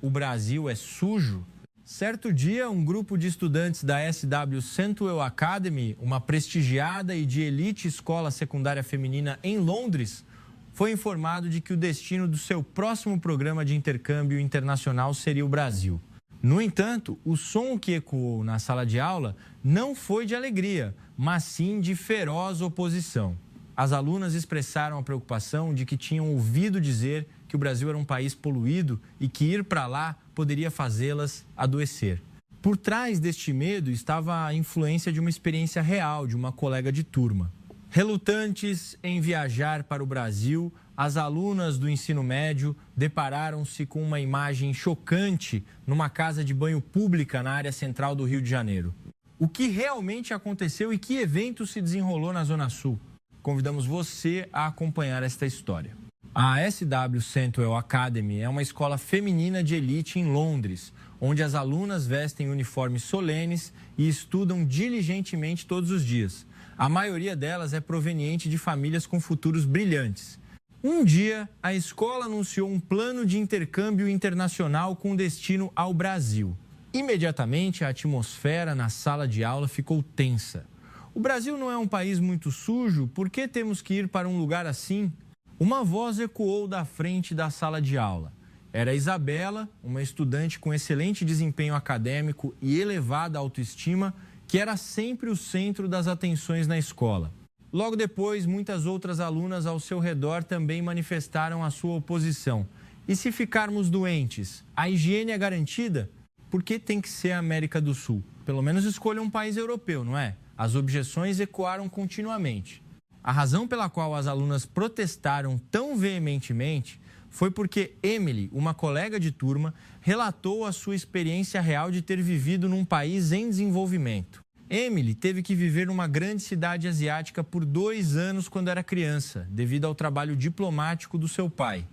o Brasil é sujo? Certo dia, um grupo de estudantes da SW Sentwell Academy, uma prestigiada e de elite escola secundária feminina em Londres, foi informado de que o destino do seu próximo programa de intercâmbio internacional seria o Brasil. No entanto, o som que ecoou na sala de aula não foi de alegria, mas sim de feroz oposição. As alunas expressaram a preocupação de que tinham ouvido dizer que o Brasil era um país poluído e que ir para lá poderia fazê-las adoecer. Por trás deste medo estava a influência de uma experiência real de uma colega de turma. Relutantes em viajar para o Brasil, as alunas do ensino médio depararam-se com uma imagem chocante numa casa de banho pública na área central do Rio de Janeiro. O que realmente aconteceu e que evento se desenrolou na Zona Sul? Convidamos você a acompanhar esta história. A SW Sentwell Academy é uma escola feminina de elite em Londres, onde as alunas vestem uniformes solenes e estudam diligentemente todos os dias. A maioria delas é proveniente de famílias com futuros brilhantes. Um dia, a escola anunciou um plano de intercâmbio internacional com destino ao Brasil. Imediatamente, a atmosfera na sala de aula ficou tensa. O Brasil não é um país muito sujo, por que temos que ir para um lugar assim? Uma voz ecoou da frente da sala de aula. Era Isabela, uma estudante com excelente desempenho acadêmico e elevada autoestima, que era sempre o centro das atenções na escola. Logo depois, muitas outras alunas ao seu redor também manifestaram a sua oposição. E se ficarmos doentes, a higiene é garantida? Por que tem que ser a América do Sul? Pelo menos escolha um país europeu, não é? As objeções ecoaram continuamente. A razão pela qual as alunas protestaram tão veementemente foi porque Emily, uma colega de turma, relatou a sua experiência real de ter vivido num país em desenvolvimento. Emily teve que viver numa grande cidade asiática por 2 anos quando era criança, devido ao trabalho diplomático do seu pai.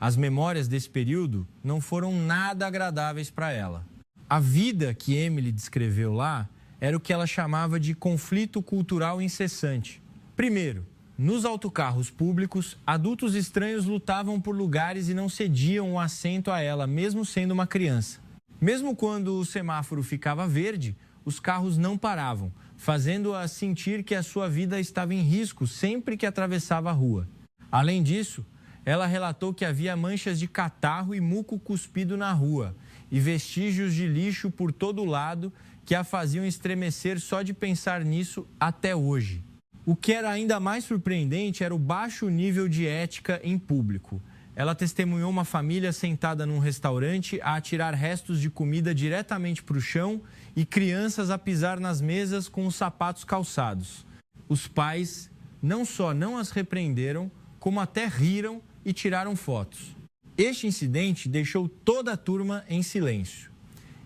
As memórias desse período não foram nada agradáveis para ela. A vida que Emily descreveu lá era o que ela chamava de conflito cultural incessante. Primeiro, nos autocarros públicos, adultos estranhos lutavam por lugares e não cediam o assento a ela, mesmo sendo uma criança. Mesmo quando o semáforo ficava verde, os carros não paravam, fazendo-a sentir que a sua vida estava em risco sempre que atravessava a rua. Além disso, ela relatou que havia manchas de catarro e muco cuspido na rua e vestígios de lixo por todo lado que a faziam estremecer só de pensar nisso até hoje. O que era ainda mais surpreendente era o baixo nível de ética em público. Ela testemunhou uma família sentada num restaurante a atirar restos de comida diretamente para o chão e crianças a pisar nas mesas com os sapatos calçados. Os pais não só não as repreenderam, como até riram e tiraram fotos. Este incidente deixou toda a turma em silêncio.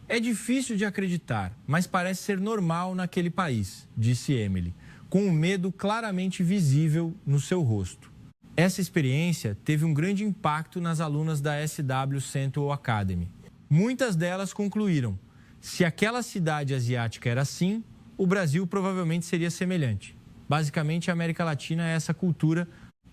É difícil de acreditar, mas parece ser normal naquele país, disse Emily, com o medo claramente visível no seu rosto. Essa experiência teve um grande impacto nas alunas da SW Sentwell Academy. Muitas delas concluíram: se aquela cidade asiática era assim, o Brasil provavelmente seria semelhante. Basicamente, a América Latina é essa cultura.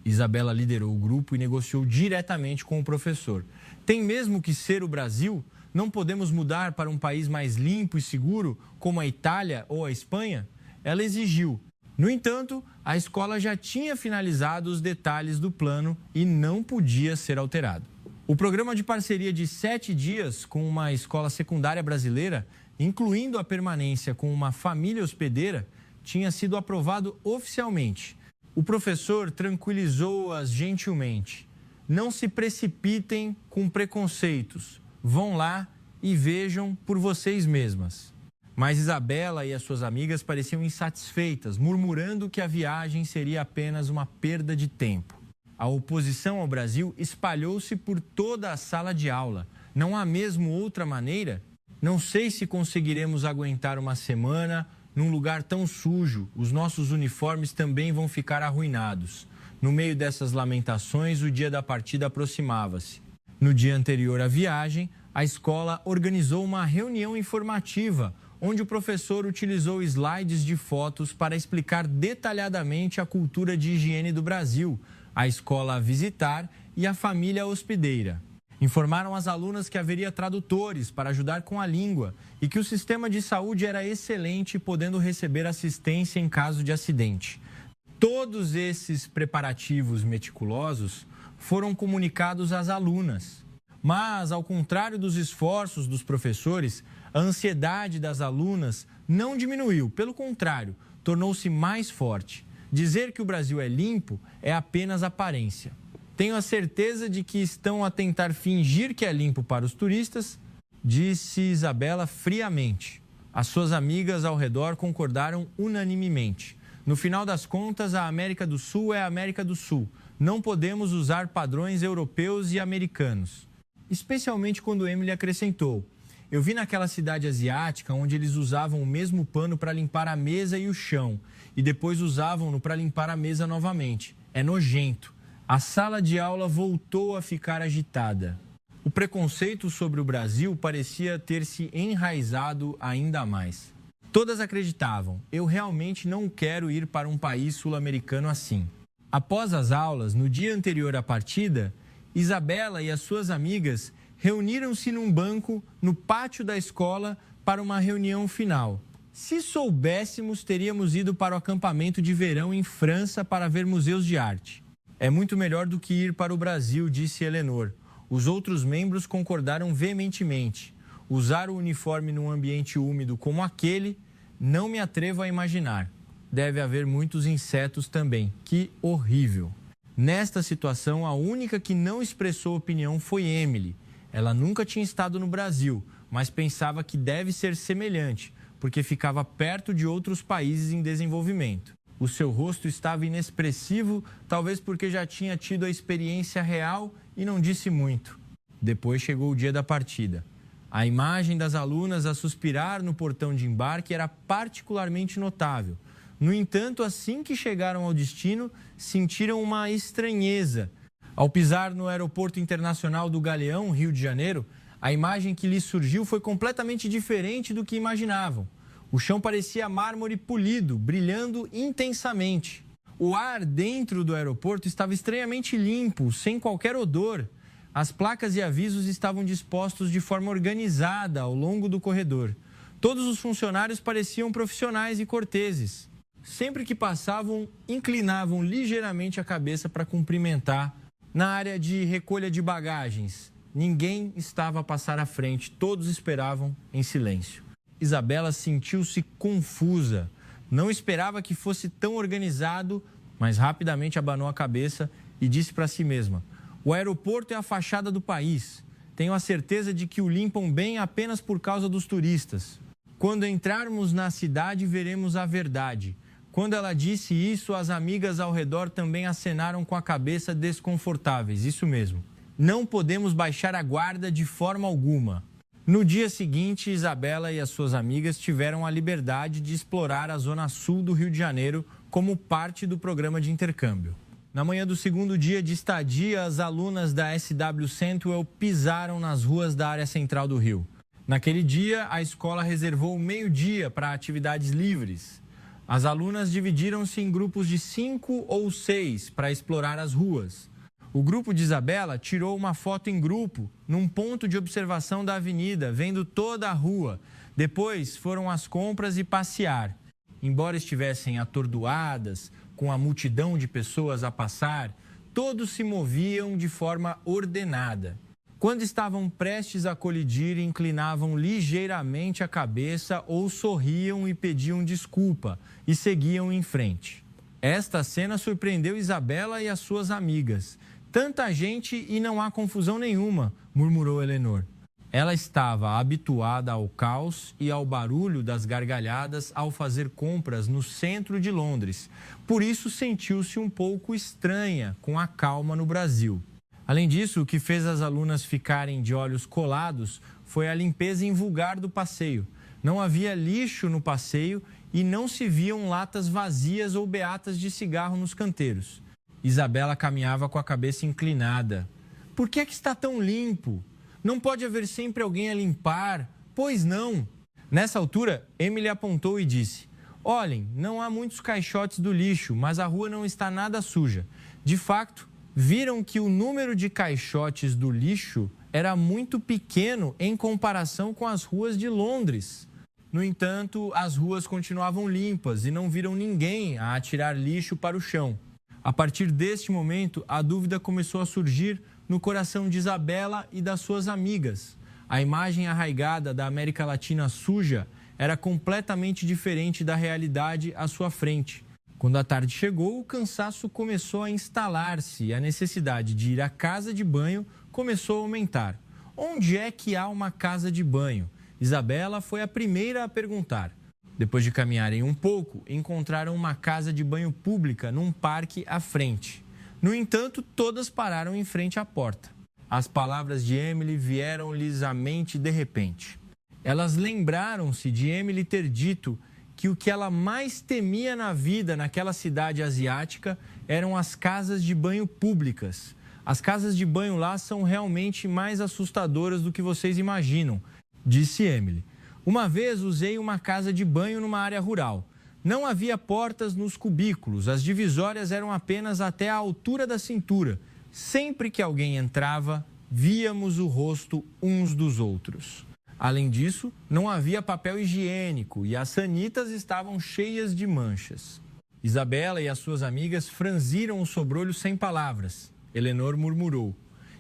Isabela liderou o grupo e negociou diretamente com o professor. Tem mesmo que ser o Brasil? Não podemos mudar para um país mais limpo e seguro, como a Itália ou a Espanha? Ela exigiu. No entanto, a escola já tinha finalizado os detalhes do plano e não podia ser alterado. O programa de parceria de 7 dias com uma escola secundária brasileira, incluindo a permanência com uma família hospedeira, tinha sido aprovado oficialmente. O professor tranquilizou-as gentilmente. Não se precipitem com preconceitos. Vão lá e vejam por vocês mesmas. Mas Isabela e as suas amigas pareciam insatisfeitas, murmurando que a viagem seria apenas uma perda de tempo. A oposição ao Brasil espalhou-se por toda a sala de aula. Não há mesmo outra maneira? Não sei se conseguiremos aguentar uma semana num lugar tão sujo. Os nossos uniformes também vão ficar arruinados. No meio dessas lamentações, o dia da partida aproximava-se. No dia anterior à viagem, a escola organizou uma reunião informativa, onde o professor utilizou slides de fotos para explicar detalhadamente a cultura de higiene do Brasil, a escola a visitar e a família hospedeira. Informaram às alunas que haveria tradutores para ajudar com a língua e que o sistema de saúde era excelente, podendo receber assistência em caso de acidente. Todos esses preparativos meticulosos foram comunicados às alunas. Mas, ao contrário dos esforços dos professores, a ansiedade das alunas não diminuiu. Pelo contrário, tornou-se mais forte. Dizer que o Brasil é limpo é apenas aparência. Tenho a certeza de que estão a tentar fingir que é limpo para os turistas, disse Isabela friamente. As suas amigas ao redor concordaram unanimemente. No final das contas, a América do Sul é a América do Sul. Não podemos usar padrões europeus e americanos. Especialmente quando Emily acrescentou: eu vi naquela cidade asiática onde eles usavam o mesmo pano para limpar a mesa e o chão e depois usavam-no para limpar a mesa novamente. É nojento. A sala de aula voltou a ficar agitada. O preconceito sobre o Brasil parecia ter se enraizado ainda mais. Todas acreditavam: eu realmente não quero ir para um país sul-americano assim. Após as aulas, no dia anterior à partida, Isabela e as suas amigas reuniram-se num banco no pátio da escola para uma reunião final. Se soubéssemos, teríamos ido para o acampamento de verão em França para ver museus de arte. É muito melhor do que ir para o Brasil, disse Eleanor. Os outros membros concordaram veementemente. Usar o uniforme num ambiente úmido como aquele, não me atrevo a imaginar. Deve haver muitos insetos também. Que horrível! Nesta situação, a única que não expressou opinião foi Emily. Ela nunca tinha estado no Brasil, mas pensava que deve ser semelhante, porque ficava perto de outros países em desenvolvimento. O seu rosto estava inexpressivo, talvez porque já tinha tido a experiência real e não disse muito. Depois chegou o dia da partida. A imagem das alunas a suspirar no portão de embarque era particularmente notável. No entanto, assim que chegaram ao destino, sentiram uma estranheza. Ao pisar no Aeroporto Internacional do Galeão, Rio de Janeiro, a imagem que lhes surgiu foi completamente diferente do que imaginavam. O chão parecia mármore polido, brilhando intensamente. O ar dentro do aeroporto estava estranhamente limpo, sem qualquer odor. As placas e avisos estavam dispostos de forma organizada ao longo do corredor. Todos os funcionários pareciam profissionais e corteses. Sempre que passavam, inclinavam ligeiramente a cabeça para cumprimentar. Na área de recolha de bagagens, ninguém estava a passar à frente, todos esperavam em silêncio. Isabela sentiu-se confusa. Não esperava que fosse tão organizado, mas rapidamente abanou a cabeça e disse para si mesma: o aeroporto é a fachada do país. Tenho a certeza de que o limpam bem apenas por causa dos turistas. Quando entrarmos na cidade, veremos a verdade. Quando ela disse isso, as amigas ao redor também acenaram com a cabeça desconfortáveis. Isso mesmo. Não podemos baixar a guarda de forma alguma. No dia seguinte, Isabela e as suas amigas tiveram a liberdade de explorar a zona sul do Rio de Janeiro como parte do programa de intercâmbio. Na manhã do segundo dia de estadia, as alunas da SW Centwell pisaram nas ruas da área central do Rio. Naquele dia, a escola reservou meio-dia para atividades livres. As alunas dividiram-se em grupos de 5 ou 6 para explorar as ruas. O grupo de Isabela tirou uma foto em grupo, num ponto de observação da avenida, vendo toda a rua. Depois foram às compras e passear. Embora estivessem atordoadas, com a multidão de pessoas a passar, todos se moviam de forma ordenada. Quando estavam prestes a colidir, inclinavam ligeiramente a cabeça ou sorriam e pediam desculpa e seguiam em frente. Esta cena surpreendeu Isabela e as suas amigas. Tanta gente e não há confusão nenhuma, murmurou Eleanor. Ela estava habituada ao caos e ao barulho das gargalhadas ao fazer compras no centro de Londres. Por isso, sentiu-se um pouco estranha com a calma no Brasil. Além disso, o que fez as alunas ficarem de olhos colados foi a limpeza invulgar do passeio. Não havia lixo no passeio e não se viam latas vazias ou beatas de cigarro nos canteiros. Isabela caminhava com a cabeça inclinada. Por que é que está tão limpo? Não pode haver sempre alguém a limpar? Pois não. Nessa altura, Emily apontou e disse: olhem, não há muitos caixotes do lixo, mas a rua não está nada suja. De fato, viram que o número de caixotes do lixo era muito pequeno em comparação com as ruas de Londres. No entanto, as ruas continuavam limpas e não viram ninguém a atirar lixo para o chão. A partir deste momento, a dúvida começou a surgir no coração de Isabela e das suas amigas. A imagem arraigada da América Latina suja era completamente diferente da realidade à sua frente. Quando a tarde chegou, o cansaço começou a instalar-se e a necessidade de ir à casa de banho começou a aumentar. Onde é que há uma casa de banho? Isabela foi a primeira a perguntar. Depois de caminharem um pouco, encontraram uma casa de banho pública num parque à frente. No entanto, todas pararam em frente à porta. As palavras de Emily vieram-lhes à mente de repente. Elas lembraram-se de Emily ter dito que o que ela mais temia na vida naquela cidade asiática eram as casas de banho públicas. As casas de banho lá são realmente mais assustadoras do que vocês imaginam, disse Emily. Uma vez usei uma casa de banho numa área rural. Não havia portas nos cubículos, as divisórias eram apenas até a altura da cintura. Sempre que alguém entrava, víamos o rosto uns dos outros. Além disso, não havia papel higiênico e as sanitas estavam cheias de manchas. Isabela e as suas amigas franziram o sobrolho sem palavras. Eleanor murmurou: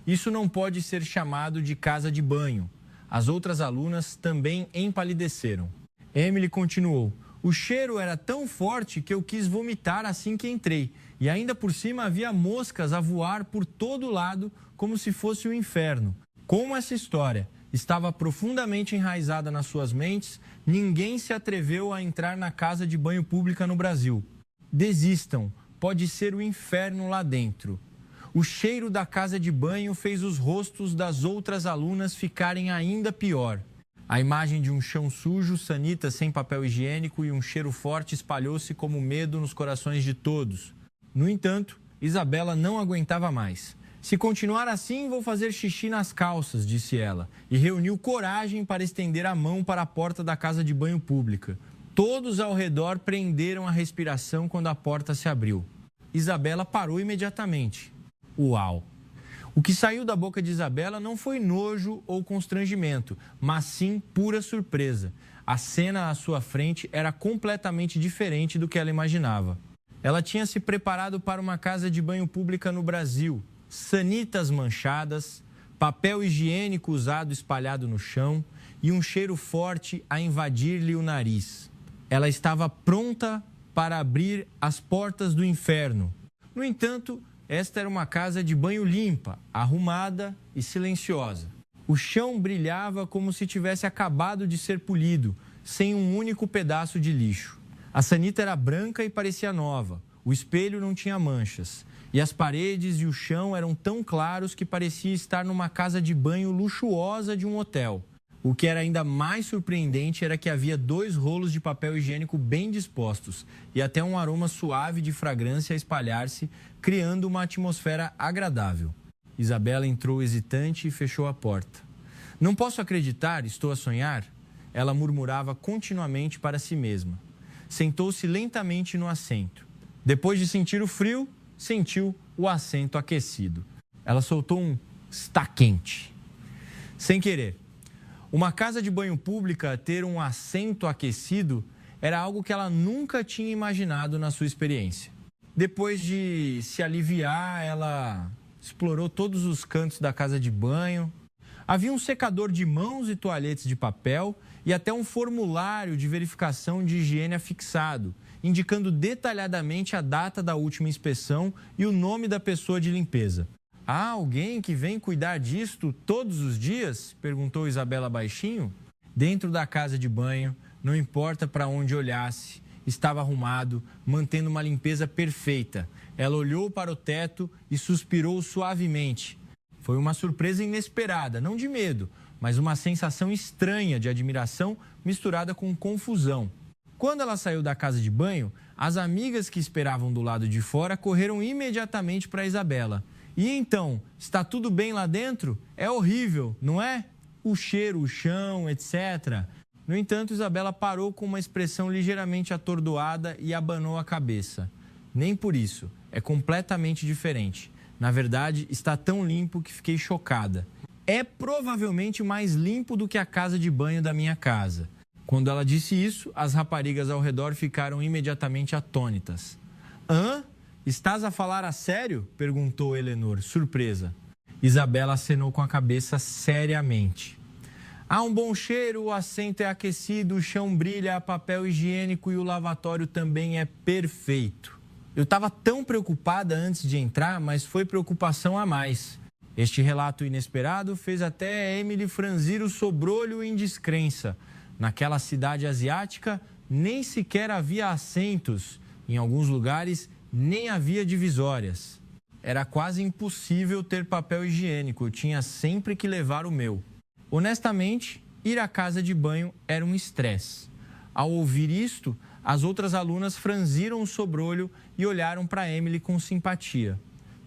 "Isso não pode ser chamado de casa de banho." As outras alunas também empalideceram. Emily continuou: "O cheiro era tão forte que eu quis vomitar assim que entrei. E ainda por cima havia moscas a voar por todo lado como se fosse o inferno." Como essa história estava profundamente enraizada nas suas mentes, ninguém se atreveu a entrar na casa de banho pública no Brasil. Desistam, pode ser o inferno lá dentro. O cheiro da casa de banho fez os rostos das outras alunas ficarem ainda pior. A imagem de um chão sujo, sanitas sem papel higiênico e um cheiro forte espalhou-se como medo nos corações de todos. No entanto, Isabela não aguentava mais. "Se continuar assim, vou fazer xixi nas calças", disse ela, e reuniu coragem para estender a mão para a porta da casa de banho pública. Todos ao redor prenderam a respiração quando a porta se abriu. Isabela parou imediatamente. Uau! O que saiu da boca de Isabela não foi nojo ou constrangimento, mas sim pura surpresa. A cena à sua frente era completamente diferente do que ela imaginava. Ela tinha se preparado para uma casa de banho pública no Brasil. Sanitas manchadas, papel higiênico usado espalhado no chão e um cheiro forte a invadir-lhe o nariz. Ela estava pronta para abrir as portas do inferno. No entanto, esta era uma casa de banho limpa, arrumada e silenciosa. O chão brilhava como se tivesse acabado de ser polido, sem um único pedaço de lixo. A sanita era branca e parecia nova. O espelho não tinha manchas. E as paredes e o chão eram tão claros que parecia estar numa casa de banho luxuosa de um hotel. O que era ainda mais surpreendente era que havia 2 rolos de papel higiênico bem dispostos e até um aroma suave de fragrância a espalhar-se, criando uma atmosfera agradável. Isabela entrou hesitante e fechou a porta. "Não posso acreditar, estou a sonhar?" Ela murmurava continuamente para si mesma. Sentou-se lentamente no assento. Depois de sentir o frio, sentiu o assento aquecido. Ela soltou um "está quente". Sem querer. Uma casa de banho pública ter um assento aquecido era algo que ela nunca tinha imaginado na sua experiência. Depois de se aliviar, ela explorou todos os cantos da casa de banho. Havia um secador de mãos e toalhetes de papel e até um formulário de verificação de higiene afixado, indicando detalhadamente a data da última inspeção e o nome da pessoa de limpeza. "Há alguém que vem cuidar disto todos os dias?" perguntou Isabela baixinho. Dentro da casa de banho, não importa para onde olhasse, estava arrumado, mantendo uma limpeza perfeita. Ela olhou para o teto e suspirou suavemente. Foi uma surpresa inesperada, não de medo, mas uma sensação estranha de admiração misturada com confusão. Quando ela saiu da casa de banho, as amigas que esperavam do lado de fora correram imediatamente para Isabela. "E então, está tudo bem lá dentro? É horrível, não é? O cheiro, o chão, etc." No entanto, Isabela parou com uma expressão ligeiramente atordoada e abanou a cabeça. "Nem por isso, é completamente diferente. Na verdade, está tão limpo que fiquei chocada." é provavelmente mais limpo do que a casa de banho da minha casa. Quando ela disse isso, as raparigas ao redor ficaram imediatamente atônitas. Hã? Estás a falar a sério? Perguntou Helenor, surpresa. Isabela acenou com a cabeça seriamente. Há um bom cheiro, o assento é aquecido, o chão brilha, papel higiênico e o lavatório também é perfeito. Eu estava tão preocupada antes de entrar, mas foi preocupação a mais. Este relato inesperado fez até Emily franzir o sobrolho em descrença. Naquela cidade asiática, nem sequer havia assentos. Em alguns lugares, nem havia divisórias. Era quase impossível ter papel higiênico, eu tinha sempre que levar o meu. Honestamente, ir à casa de banho era um estresse. Ao ouvir isto, as outras alunas franziram o sobrolho e olharam para Emily com simpatia.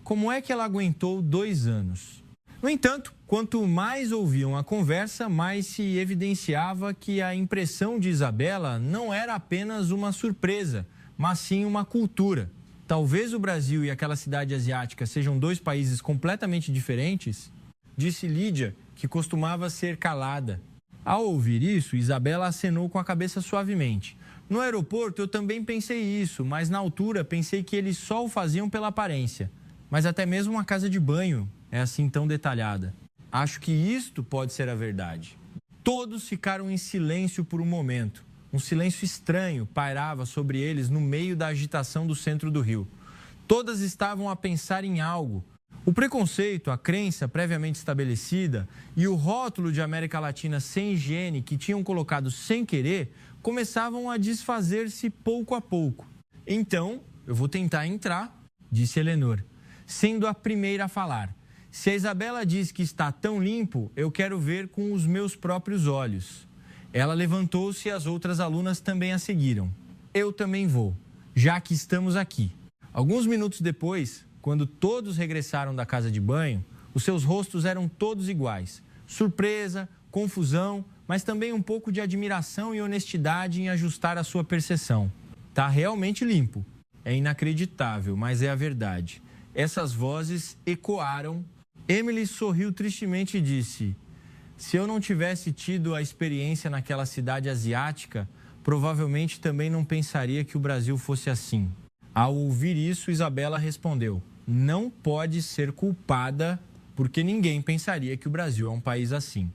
Como é que ela aguentou 2 anos? No entanto, quanto mais ouviam a conversa, mais se evidenciava que a impressão de Isabela não era apenas uma surpresa, mas sim uma cultura. Talvez o Brasil e aquela cidade asiática sejam 2 países completamente diferentes, disse Lídia, que costumava ser calada. Ao ouvir isso, Isabela acenou com a cabeça suavemente. No aeroporto eu também pensei isso, mas na altura pensei que eles só o faziam pela aparência. Mas até mesmo uma casa de banho é assim tão detalhada. Acho que isto pode ser a verdade. Todos ficaram em silêncio por um momento. Um silêncio estranho pairava sobre eles no meio da agitação do centro do Rio. Todas estavam a pensar em algo. O preconceito, a crença previamente estabelecida e o rótulo de América Latina sem higiene que tinham colocado sem querer começavam a desfazer-se pouco a pouco. Então, eu vou tentar entrar, disse Helenor, sendo a primeira a falar. Se a Isabela diz que está tão limpo, eu quero ver com os meus próprios olhos. Ela levantou-se e as outras alunas também a seguiram. Eu também vou, já que estamos aqui. Alguns minutos depois, quando todos regressaram da casa de banho, os seus rostos eram todos iguais. Surpresa, confusão, mas também um pouco de admiração e honestidade em ajustar a sua percepção. Tá realmente limpo. É inacreditável, mas é a verdade. Essas vozes ecoaram. Emily sorriu tristemente e disse: se eu não tivesse tido a experiência naquela cidade asiática, provavelmente também não pensaria que o Brasil fosse assim. Ao ouvir isso, Isabela respondeu: não pode ser culpada, porque ninguém pensaria que o Brasil é um país assim.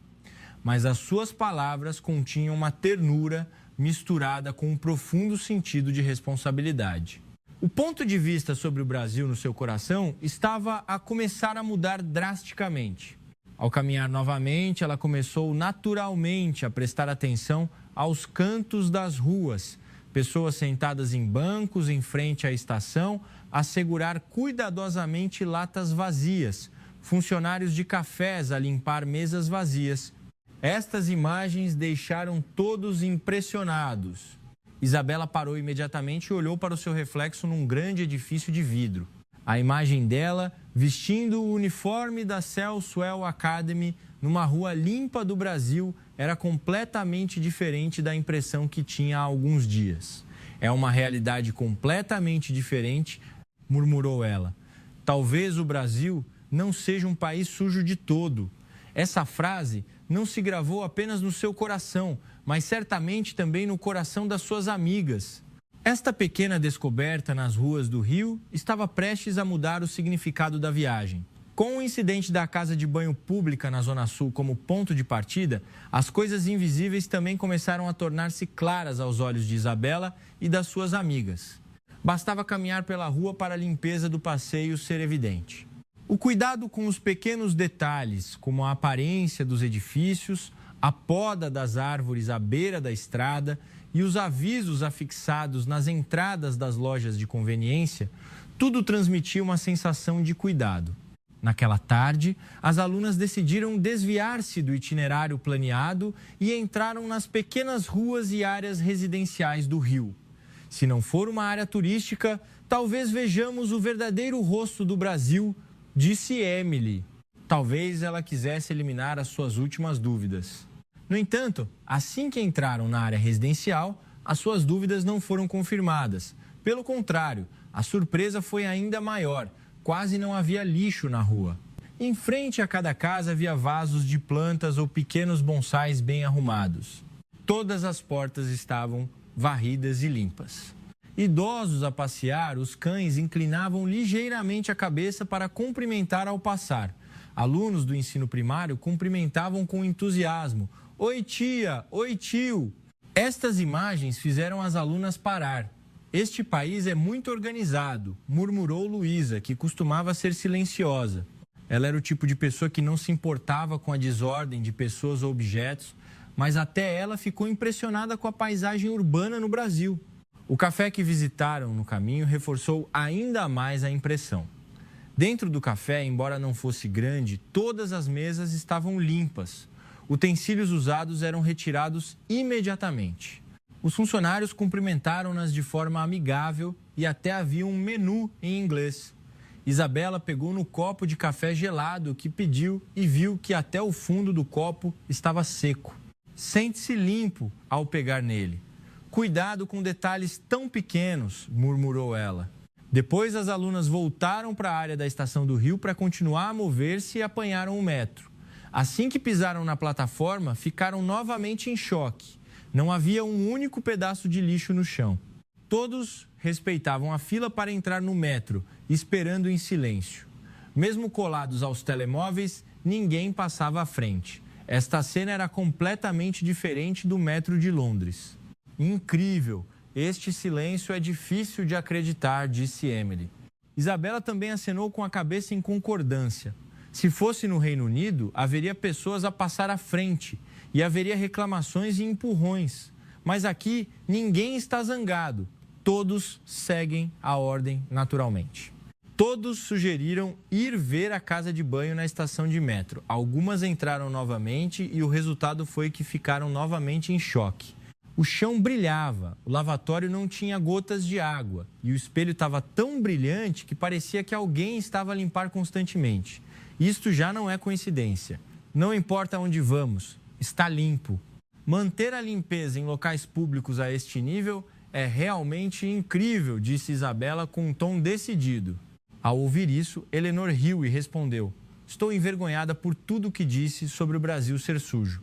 Mas as suas palavras continham uma ternura misturada com um profundo sentido de responsabilidade. O ponto de vista sobre o Brasil no seu coração estava a começar a mudar drasticamente. Ao caminhar novamente, ela começou naturalmente a prestar atenção aos cantos das ruas, pessoas sentadas em bancos em frente à estação a segurar cuidadosamente latas vazias, funcionários de cafés a limpar mesas vazias. Estas imagens deixaram todos impressionados. Isabela parou imediatamente e olhou para o seu reflexo num grande edifício de vidro. A imagem dela, vestindo o uniforme da Celswell Academy, numa rua limpa do Brasil, era completamente diferente da impressão que tinha há alguns dias. É uma realidade completamente diferente, murmurou ela. Talvez o Brasil não seja um país sujo de todo. Essa frase não se gravou apenas no seu coração, mas certamente também no coração das suas amigas. Esta pequena descoberta nas ruas do Rio estava prestes a mudar o significado da viagem. Com o incidente da casa de banho pública na Zona Sul como ponto de partida, as coisas invisíveis também começaram a tornar-se claras aos olhos de Isabela e das suas amigas. Bastava caminhar pela rua para a limpeza do passeio ser evidente. O cuidado com os pequenos detalhes, como a aparência dos edifícios, a poda das árvores à beira da estrada e os avisos afixados nas entradas das lojas de conveniência, tudo transmitia uma sensação de cuidado. Naquela tarde, as alunas decidiram desviar-se do itinerário planeado e entraram nas pequenas ruas e áreas residenciais do Rio. Se não for uma área turística, talvez vejamos o verdadeiro rosto do Brasil, disse Emily. Talvez ela quisesse eliminar as suas últimas dúvidas. No entanto, assim que entraram na área residencial, as suas dúvidas não foram confirmadas. Pelo contrário, a surpresa foi ainda maior. Quase não havia lixo na rua. Em frente a cada casa havia vasos de plantas ou pequenos bonsais bem arrumados. Todas as portas estavam varridas e limpas. Idosos a passear, os cães inclinavam ligeiramente a cabeça para cumprimentar ao passar. Alunos do ensino primário cumprimentavam com entusiasmo. Oi, tia! Oi, tio! Estas imagens fizeram as alunas parar. Este país é muito organizado, murmurou Luísa, que costumava ser silenciosa. Ela era o tipo de pessoa que não se importava com a desordem de pessoas ou objetos, mas até ela ficou impressionada com a paisagem urbana no Brasil. O café que visitaram no caminho reforçou ainda mais a impressão. Dentro do café, embora não fosse grande, todas as mesas estavam limpas. Utensílios usados eram retirados imediatamente. Os funcionários cumprimentaram-nas de forma amigável e até havia um menu em inglês. Isabela pegou no copo de café gelado que pediu e viu que até o fundo do copo estava seco. Sente-se limpo ao pegar nele. Cuidado com detalhes tão pequenos, murmurou ela. Depois as alunas voltaram para a área da Estação do Rio para continuar a mover-se e apanharam o metro. Assim que pisaram na plataforma, ficaram novamente em choque. Não havia um único pedaço de lixo no chão. Todos respeitavam a fila para entrar no metro, esperando em silêncio. Mesmo colados aos telemóveis, ninguém passava à frente. Esta cena era completamente diferente do metro de Londres. Incrível! Este silêncio é difícil de acreditar, disse Emily. Isabela também acenou com a cabeça em concordância. Se fosse no Reino Unido, haveria pessoas a passar à frente e haveria reclamações e empurrões. Mas aqui, ninguém está zangado. Todos seguem a ordem naturalmente. Todos sugeriram ir ver a casa de banho na estação de metro. Algumas entraram novamente e o resultado foi que ficaram novamente em choque. O chão brilhava, o lavatório não tinha gotas de água e o espelho estava tão brilhante que parecia que alguém estava a limpar constantemente. Isto já não é coincidência. Não importa onde vamos, está limpo. Manter a limpeza em locais públicos a este nível é realmente incrível, disse Isabela com um tom decidido. Ao ouvir isso, Eleanor riu e respondeu: estou envergonhada por tudo o que disse sobre o Brasil ser sujo.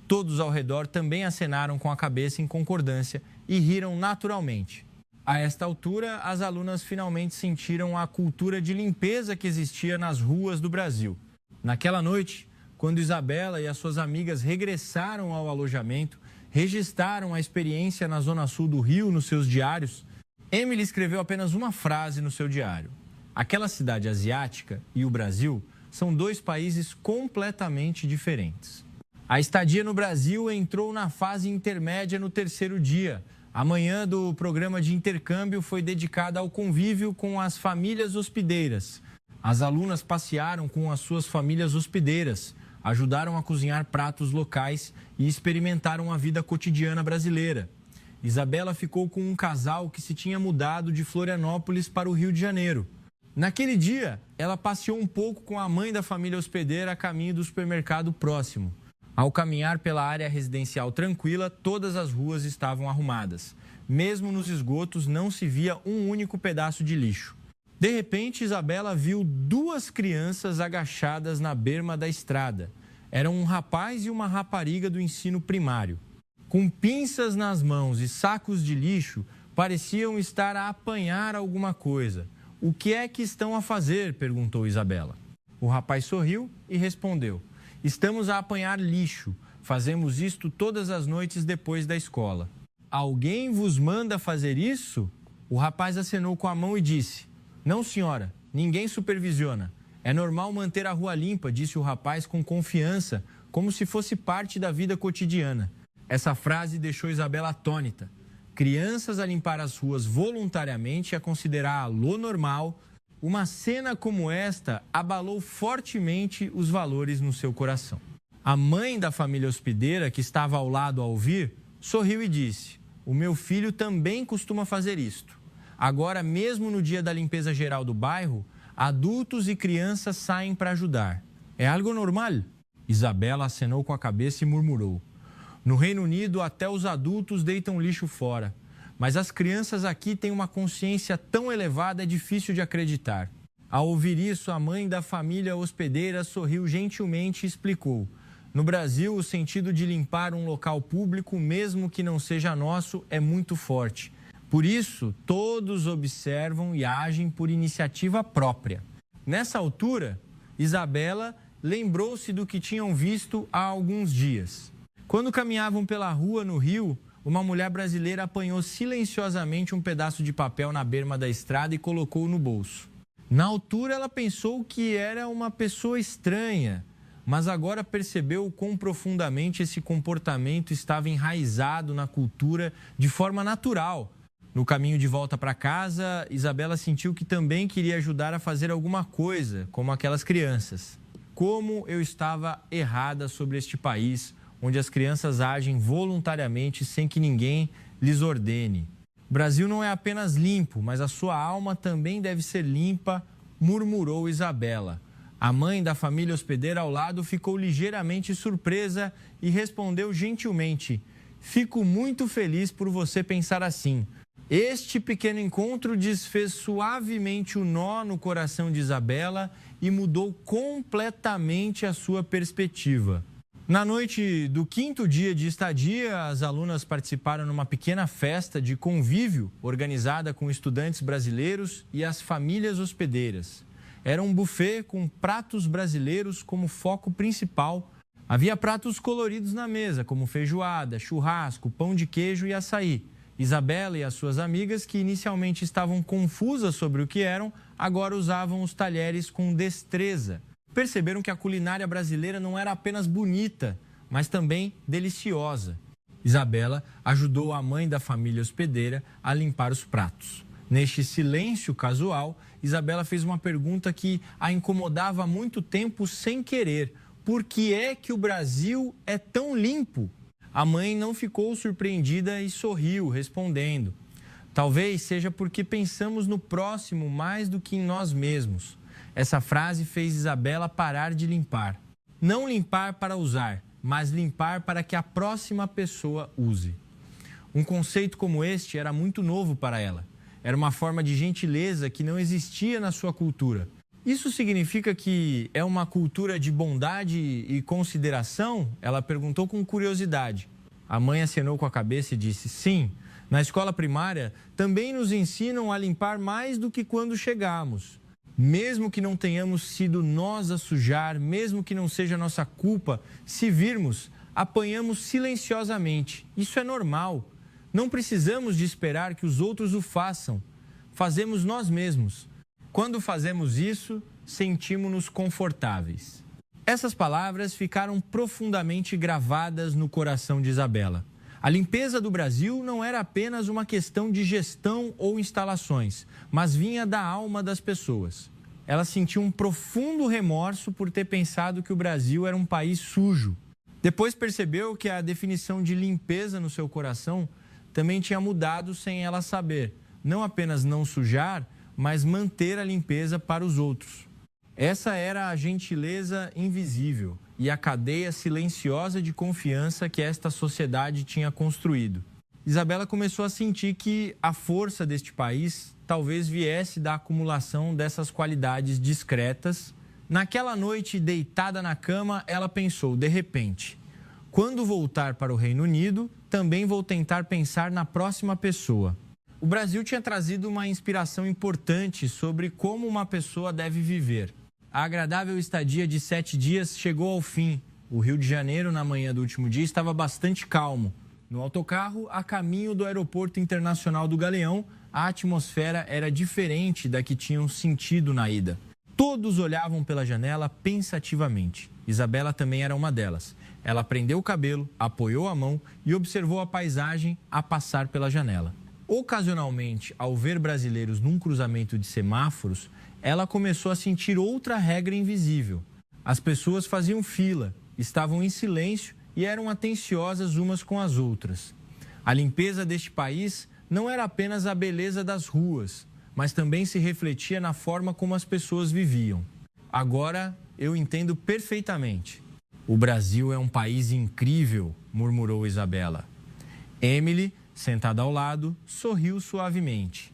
Todos ao redor também acenaram com a cabeça em concordância e riram naturalmente. A esta altura, as alunas finalmente sentiram a cultura de limpeza que existia nas ruas do Brasil. Naquela noite, quando Isabela e as suas amigas regressaram ao alojamento, registraram a experiência na Zona Sul do Rio nos seus diários, Emily escreveu apenas uma frase no seu diário. Aquela cidade asiática e o Brasil são dois países completamente diferentes. A estadia no Brasil entrou na fase intermédia no terceiro dia. A manhã do programa de intercâmbio foi dedicada ao convívio com as famílias hospedeiras. As alunas passearam com as suas famílias hospedeiras, ajudaram a cozinhar pratos locais e experimentaram a vida cotidiana brasileira. Isabela ficou com um casal que se tinha mudado de Florianópolis para o Rio de Janeiro. Naquele dia, ela passeou um pouco com a mãe da família hospedeira a caminho do supermercado próximo. Ao caminhar pela área residencial tranquila, todas as ruas estavam arrumadas. Mesmo nos esgotos, não se via um único pedaço de lixo. De repente, Isabela viu duas crianças agachadas na berma da estrada. Eram um rapaz e uma rapariga do ensino primário. Com pinças nas mãos e sacos de lixo, pareciam estar a apanhar alguma coisa. O que é que estão a fazer? Perguntou Isabela. O rapaz sorriu e respondeu: estamos a apanhar lixo. Fazemos isto todas as noites depois da escola. Alguém vos manda fazer isso? O rapaz acenou com a mão e disse: não, senhora, ninguém supervisiona. É normal manter a rua limpa, disse o rapaz com confiança, como se fosse parte da vida cotidiana. Essa frase deixou Isabela atônita. Crianças a limpar as ruas voluntariamente e a considerá-lo normal. Uma cena como esta abalou fortemente os valores no seu coração. A mãe da família hospedeira, que estava ao lado a ouvir, sorriu e disse: o meu filho também costuma fazer isto. Agora, mesmo no dia da limpeza geral do bairro, adultos e crianças saem para ajudar. É algo normal? Isabela acenou com a cabeça e murmurou: no Reino Unido, até os adultos deitam lixo fora. Mas as crianças aqui têm uma consciência tão elevada, é difícil de acreditar. Ao ouvir isso, a mãe da família hospedeira sorriu gentilmente e explicou: no Brasil, o sentido de limpar um local público, mesmo que não seja nosso, é muito forte. Por isso, todos observam e agem por iniciativa própria. Nessa altura, Isabela lembrou-se do que tinham visto há alguns dias. Quando caminhavam pela rua no Rio, uma mulher brasileira apanhou silenciosamente um pedaço de papel na berma da estrada e colocou no bolso. Na altura, ela pensou que era uma pessoa estranha, mas agora percebeu o quão profundamente esse comportamento estava enraizado na cultura de forma natural. No caminho de volta para casa, Isabela sentiu que também queria ajudar a fazer alguma coisa, como aquelas crianças. Como eu estava errada sobre este país, onde as crianças agem voluntariamente sem que ninguém lhes ordene. O Brasil não é apenas limpo, mas a sua alma também deve ser limpa, murmurou Isabela. A mãe da família hospedeira ao lado ficou ligeiramente surpresa e respondeu gentilmente: fico muito feliz por você pensar assim. Este pequeno encontro desfez suavemente o nó no coração de Isabela e mudou completamente a sua perspectiva. Na noite do 5º dia de estadia, as alunas participaram numa pequena festa de convívio organizada com estudantes brasileiros e as famílias hospedeiras. Era um buffet com pratos brasileiros como foco principal. Havia pratos coloridos na mesa, como feijoada, churrasco, pão de queijo e açaí. Isabela e as suas amigas, que inicialmente estavam confusas sobre o que eram, agora usavam os talheres com destreza. Perceberam que a culinária brasileira não era apenas bonita, mas também deliciosa. Isabela ajudou a mãe da família hospedeira a limpar os pratos. Neste silêncio casual, Isabela fez uma pergunta que a incomodava há muito tempo sem querer. Por que é que o Brasil é tão limpo? A mãe não ficou surpreendida e sorriu, respondendo: talvez seja porque pensamos no próximo mais do que em nós mesmos. Essa frase fez Isabela parar de limpar. Não limpar para usar, mas limpar para que a próxima pessoa use. Um conceito como este era muito novo para ela. Era uma forma de gentileza que não existia na sua cultura. Isso significa que é uma cultura de bondade e consideração? Ela perguntou com curiosidade. A mãe acenou com a cabeça e disse: sim, na escola primária também nos ensinam a limpar mais do que quando chegamos. Mesmo que não tenhamos sido nós a sujar, mesmo que não seja nossa culpa, se virmos, apanhamos silenciosamente. Isso é normal. Não precisamos de esperar que os outros o façam. Fazemos nós mesmos. Quando fazemos isso, sentimos-nos confortáveis. Essas palavras ficaram profundamente gravadas no coração de Isabela. A limpeza do Brasil não era apenas uma questão de gestão ou instalações, mas vinha da alma das pessoas. Ela sentiu um profundo remorso por ter pensado que o Brasil era um país sujo. Depois percebeu que a definição de limpeza no seu coração também tinha mudado sem ela saber. Não apenas não sujar, mas manter a limpeza para os outros. Essa era a gentileza invisível e a cadeia silenciosa de confiança que esta sociedade tinha construído. Isabela começou a sentir que a força deste país talvez viesse da acumulação dessas qualidades discretas. Naquela noite, deitada na cama, ela pensou, de repente: quando voltar para o Reino Unido, também vou tentar pensar na próxima pessoa. O Brasil tinha trazido uma inspiração importante sobre como uma pessoa deve viver. A agradável estadia de 7 dias chegou ao fim. O Rio de Janeiro, na manhã do último dia, estava bastante calmo. No autocarro, a caminho do Aeroporto Internacional do Galeão, a atmosfera era diferente da que tinham sentido na ida. Todos olhavam pela janela pensativamente. Isabela também era uma delas. Ela prendeu o cabelo, apoiou a mão e observou a paisagem a passar pela janela. Ocasionalmente, ao ver brasileiros num cruzamento de semáforos, ela começou a sentir outra regra invisível. As pessoas faziam fila, estavam em silêncio e eram atenciosas umas com as outras. A limpeza deste país não era apenas a beleza das ruas, mas também se refletia na forma como as pessoas viviam. Agora eu entendo perfeitamente. O Brasil é um país incrível, murmurou Isabela. Emily, sentada ao lado, sorriu suavemente.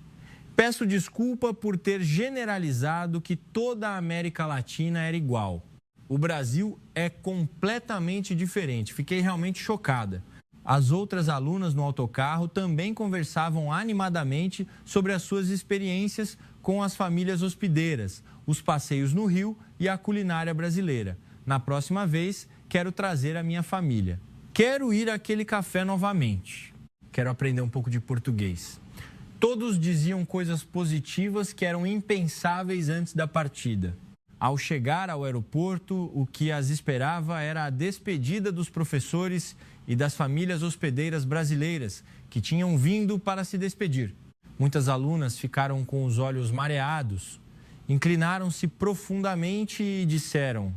Peço desculpa por ter generalizado que toda a América Latina era igual. O Brasil é completamente diferente. Fiquei realmente chocada. As outras alunas no autocarro também conversavam animadamente sobre as suas experiências com as famílias hospedeiras, os passeios no Rio e a culinária brasileira. Na próxima vez, quero trazer a minha família. Quero ir àquele café novamente. Quero aprender um pouco de português. Todos diziam coisas positivas que eram impensáveis antes da partida. Ao chegar ao aeroporto, o que as esperava era a despedida dos professores e das famílias hospedeiras brasileiras que tinham vindo para se despedir. Muitas alunas ficaram com os olhos mareados, inclinaram-se profundamente e disseram: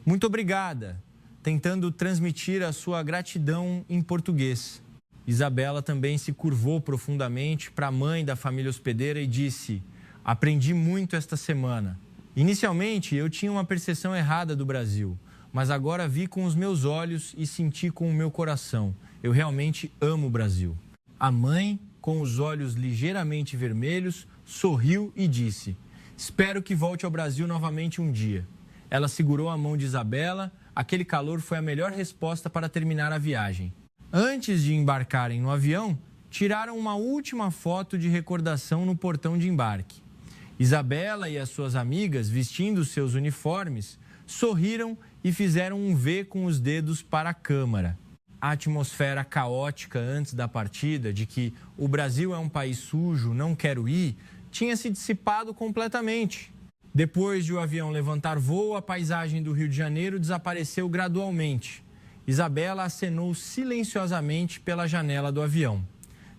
"Muito obrigada", tentando transmitir a sua gratidão em português. Isabela também se curvou profundamente para a mãe da família hospedeira e disse: "Aprendi muito esta semana. Inicialmente, eu tinha uma percepção errada do Brasil, mas agora vi com os meus olhos e senti com o meu coração. Eu realmente amo o Brasil." A mãe, com os olhos ligeiramente vermelhos, sorriu e disse: "Espero que volte ao Brasil novamente um dia." Ela segurou a mão de Isabela. Aquele calor foi a melhor resposta para terminar a viagem. Antes de embarcarem no avião, tiraram uma última foto de recordação no portão de embarque. Isabela e as suas amigas, vestindo seus uniformes, sorriram e fizeram um V com os dedos para a câmera. A atmosfera caótica antes da partida, de que o Brasil é um país sujo, não quero ir, tinha se dissipado completamente. Depois de o avião levantar voo, a paisagem do Rio de Janeiro desapareceu gradualmente. Isabela acenou silenciosamente pela janela do avião.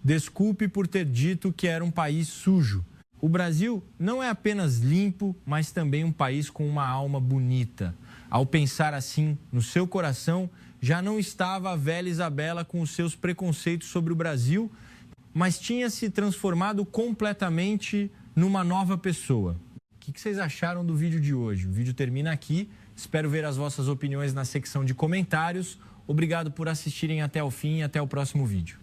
Desculpe por ter dito que era um país sujo. O Brasil não é apenas limpo, mas também um país com uma alma bonita. Ao pensar assim no seu coração, já não estava a velha Isabela com os seus preconceitos sobre o Brasil, mas tinha se transformado completamente numa nova pessoa. O que vocês acharam do vídeo de hoje? O vídeo termina aqui. Espero ver as vossas opiniões na secção de comentários. Obrigado por assistirem até o fim e até o próximo vídeo.